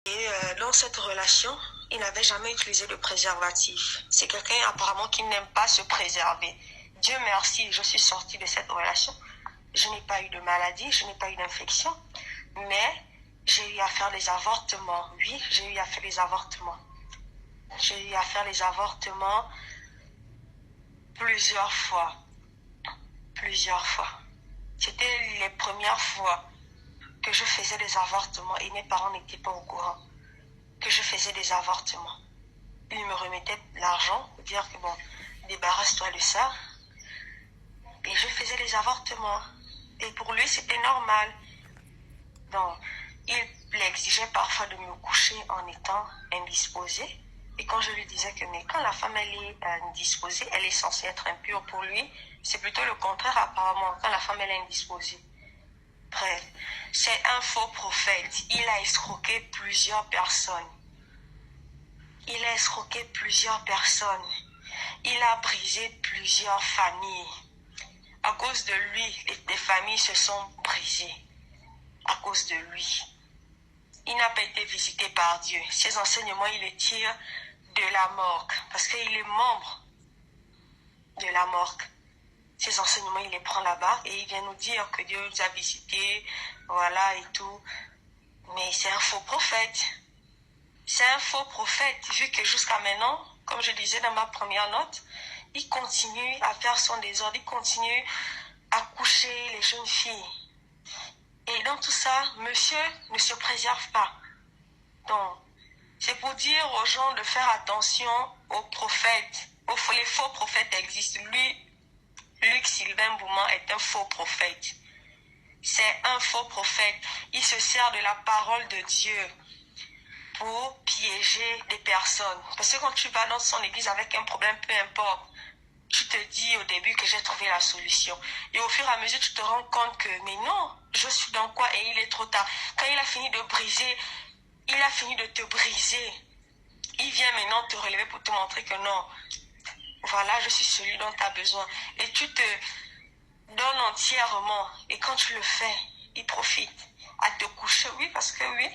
Et dans cette relation, il n'avait jamais utilisé de préservatif. C'est quelqu'un apparemment qui n'aime pas se préserver. Dieu merci, je suis sortie de cette relation. Je n'ai pas eu de maladie, je n'ai pas eu d'infection. Mais j'ai eu à faire des avortements. Oui, j'ai eu à faire des avortements. J'ai eu à faire des avortements plusieurs fois. Plusieurs fois. C'était les premières fois que je faisais des avortements et mes parents n'étaient pas au courant que je faisais des avortements. Ils me remettaient l'argent pour dire que bon, débarrasse-toi de ça. Et je faisais des avortements. Et pour lui, c'était normal. Donc, il exigeait parfois de me coucher en étant indisposée. Et quand je lui disais que mais quand la femme elle est indisposée, elle est censée être impure, pour lui, c'est plutôt le contraire apparemment, quand la femme elle est indisposée. Bref, c'est un faux prophète. Il a escroqué plusieurs personnes. Il a escroqué plusieurs personnes. Il a brisé plusieurs familles. À cause de lui, des familles se sont brisées. À cause de lui. Il n'a pas été visité par Dieu. Ses enseignements, il les tire de la morgue. Parce qu'il est membre de la morgue. Ses enseignements, il les prend là-bas et il vient nous dire que Dieu nous a visités, voilà et tout. Mais c'est un faux prophète. C'est un faux prophète, vu que jusqu'à maintenant, comme je disais dans ma première note, il continue à faire son désordre, il continue à coucher les jeunes filles. Et dans tout ça, monsieur ne se préserve pas. Donc, c'est pour dire aux gens de faire attention aux prophètes. Les faux prophètes existent. Lui, Luc Sylvain Bouman est un faux prophète. C'est un faux prophète. Il se sert de la parole de Dieu pour piéger des personnes. Parce que quand tu vas dans son église avec un problème, peu importe, tu te dis au début que j'ai trouvé la solution. Et au fur et à mesure, tu te rends compte que, mais non, je suis dans quoi et il est trop tard. Quand il a fini de briser, il a fini de te briser. Il vient maintenant te relever pour te montrer que non, voilà, je suis celui dont tu as besoin. Et tu te donnes entièrement. Et quand tu le fais, il profite à te coucher. Oui, parce que oui,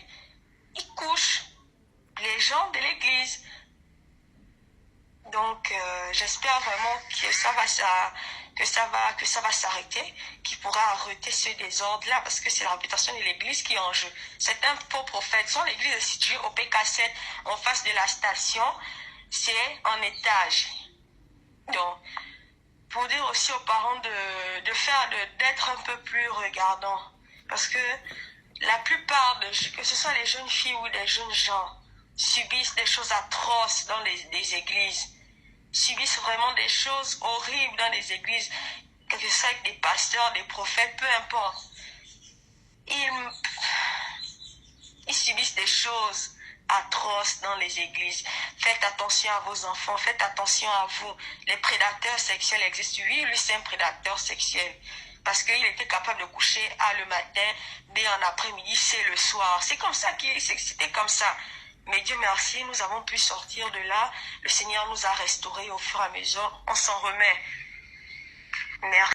il couche les gens de l'église. Donc, j'espère vraiment que ça va s'arrêter, qu'il pourra arrêter ce désordre-là, parce que c'est la réputation de l'église qui est en jeu. C'est un faux prophète. Son église est située au PK7, en face de la station. C'est en étage. Donc, pour dire aussi aux parents d'être un peu plus regardants. Parce que la plupart, que ce soit les jeunes filles ou les jeunes gens, subissent des choses atroces dans les églises. Subissent vraiment des choses horribles dans les églises. Que ce soit avec des pasteurs, des prophètes, peu importe. Ils subissent des choses atroces dans les églises. Faites attention à vos enfants, faites attention à vous. Les prédateurs sexuels existent. Oui, lui c'est un prédateur sexuel. Parce qu'il était capable de coucher le matin, dès en après-midi, c'est le soir. C'est comme ça c'était comme ça. Mais Dieu merci, nous avons pu sortir de là. Le Seigneur nous a restaurés au fur et à mesure. On s'en remet. Merci.